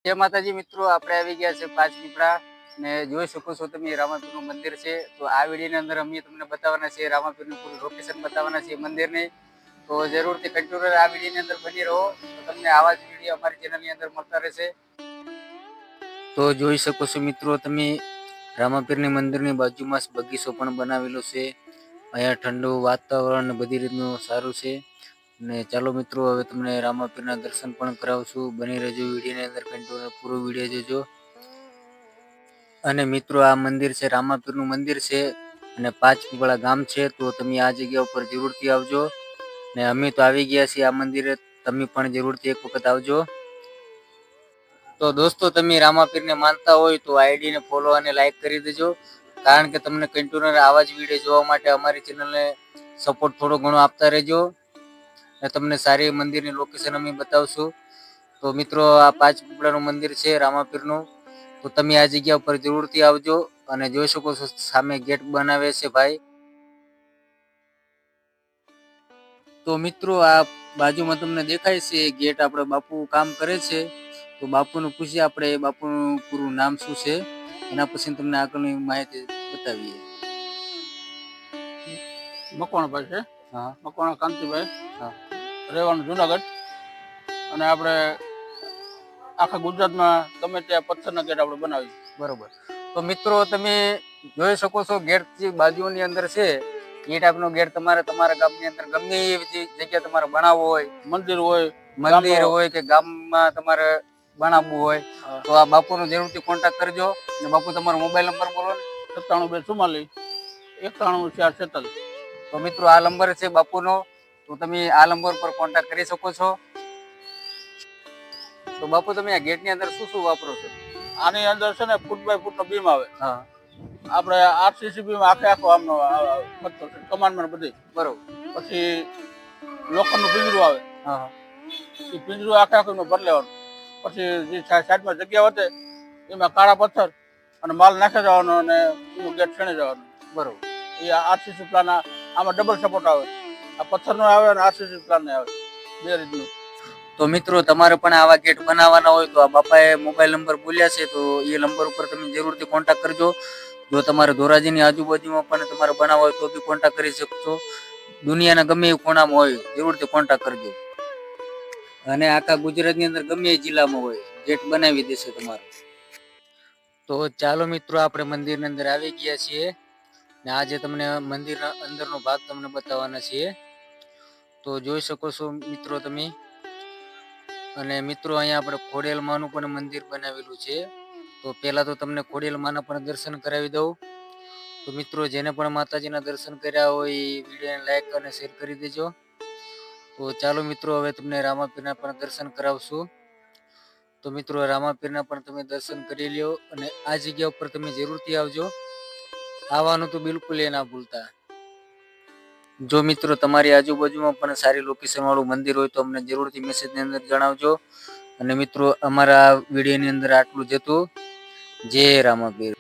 જય માતાજી મિત્રો, આપણે આવી ગયા છે પાંચ પીપળા ને જોઈ શકો છો તમે રામાપીરનું મંદિર છે. તો આ વિડીયોની અંદર અમે તમને બતાવવાના છે રામાપીરનું પૂરું લોકેશન બતાવવાના છે મંદિરની. તો જરૂરથી કન્ટિન્યુ આ વિડીયોની અંદર બની રહો તો તમને આવા જ વિડીયો અમારી ચેનલની અંદર મળતા રહેશે. તો જોઈ શકો છો મિત્રો તમે રામાપીરની મંદિરની બાજુમાં બગીચો પણ બનાવેલો છે. અહીંયા ઠંડુ વાતાવરણ બધી રીતનું સારું છે. ને ચાલો મિત્રો, હવે તમને રામાપીરના દર્શન પણ કરાવશું. બની રહેજો વિડીયોની અંદર, કન્ટિન્યુ પૂરો વિડીયો જોજો. અને મિત્રો, આ મંદિર છે રામાપીરનું મંદિર છે અને પાંચ પીપળા ગામ છે. તો તમે આ જગ્યા ઉપર જરૂરથી આવજો. ને અમે તો આવી ગયા છીએ આ મંદિરે, તમે પણ જરૂરથી એક વખત આવજો. તો દોસ્તો, તમે રામાપીરને માનતા હોય તો આઈડીને ફોલો અને લાઈક કરી દેજો, કારણ કે તમને કન્ટિન્યુ આવા જ વિડીયો જોવા માટે અમારી ચેનલને સપોર્ટ થોડો ઘણો આપતા રહેજો. ને તમને સારી મંદિરની લોકેશન અમે બતાવશું. તો મિત્રો, આ પાંચ પીપળાનું મંદિર છે રામાપીરનું. તો તમે આ જગ્યા ઉપર જરૂરથી આવજો. અને જોઈ શકો છો સામે ગેટ બનાવે છે ભાઈ. તો મિત્રો, આ બાજુમાં તમને દેખાય છે ગેટ, આપણે બાપુ કામ કરે છે. તો બાપુને પૂછીએ આપણે, બાપુનું પૂરું નામ શું છે, એના પછી તમને આગળની માહિતી બતાવીએ. મકવાણાભાઈ છે. હા, મકવાણા કાંતિભાઈ. હા, રહેવાનું જુનાગઢ. અને આપણે આખા ગુજરાતમાં ગમે ત્યાં પથ્થરના ગેટ આપણે બનાવી. બરોબર. તો મિત્રો, તમે જોઈ શકો છો ગેટ જે બાજુની અંદર છે એ ટાઈપનો ગેટ તમારા ગામની અંદર ગમે એવી જગ્યા તમારે બનાવવો હોય, મંદિર હોય કે ગામમાં તમારે બનાવવું હોય, તો આ બાપુનો જરૂરથી કોન્ટેક્ટ કરજો. અને બાપુ, તમારો મોબાઈલ નંબર બોલો ને. 972441 તો મિત્રો, આ નંબર છે બાપુનો. તો તમે આ નંબર પર કોન્ટેક્ટ કરી શકો છો. તો બાપુ, તમે આ ગેટની અંદર શું શું વાપરો છો? આની અંદર છે ને ફૂટ બાય ફૂટનો બીમ આવે. હા, આપણે આરસીસી બીમ આખો આમનો પથ્થર છે, કમાન્ડમાં બધી. બરોબર. પછી લોખંડનું પિંજરું આવે. હા, એ પિંજરું આખું ભરી લેવાનું. પછી જે સાઈડમાં જગ્યા વધે એમાં કાળા પથ્થર અને માલ નાખી જવાનો અને એનું ગેટ છેણી જવાનું. બરોબર. એ આરસીસી પ્લાન આમાં ડબલ સપોર્ટ આવે. આ પથ્થરનો આવે અને આરસીસી પ્લાન આવે, બે રીતનું. તો મિત્રો, તમારે પણ આવા ગેટ બનાવવાના હોય તો આ બાપાએ મોબાઈલ નંબર બોલ્યા છે, તો એ નંબર ઉપર તમે જરૂરથી કોન્ટેક્ટ કરજો. જો તમારે ધોરાજીની આજુબાજુમાં પણ તમારે બનાવવા હોય તો બી કોન્ટેક્ટ કરી શકશો. દુનિયાના ગમે એ ખૂણામાં હોય, જરૂરથી કોન્ટેક્ટ કરજો. અને આખા ગુજરાતની અંદર ગમે એ જિલ્લામાં હોય, ગેટ બનાવી દેશે તમારો. તો ચાલો મિત્રો, આપણે મંદિરની અંદર આવી ગયા છીએ ને આજે તમને મંદિરના અંદરનો ભાગ તમને બતાવવાના છીએ. તો જોઈ શકો છો મિત્રો તમે. અને મિત્રો, અહીંયા આપણે ખોડિયાલ માનું પણ મંદિર બનાવેલું છે. તો પહેલા તો તમને ખોડિયાલ માના પણ દર્શન કરાવી દઉં. તો મિત્રો, જેને પણ માતાજીના દર્શન કર્યા હોય એ વિડીયોને લાઈક અને શેર કરી દેજો. તો ચાલો મિત્રો, હવે તમને રામાપીરના પણ દર્શન કરાવશું. તો મિત્રો, રામાપીરના પણ તમે દર્શન કરી લ્યો અને આ જગ્યા ઉપર તમે જરૂરથી આવજો. આવવાનું તો બિલકુલ એ ના ભૂલતા. જો મિત્રો, તમારી આજુબાજુમાં પણ સારી લોકેશન વાળું મંદિર હોય તો અમને જરૂરથી મેસેજની અંદર જણાવજો. અને મિત્રો, અમારા વિડીયોની અંદર આટલું જ હતું. જય રામાપીર.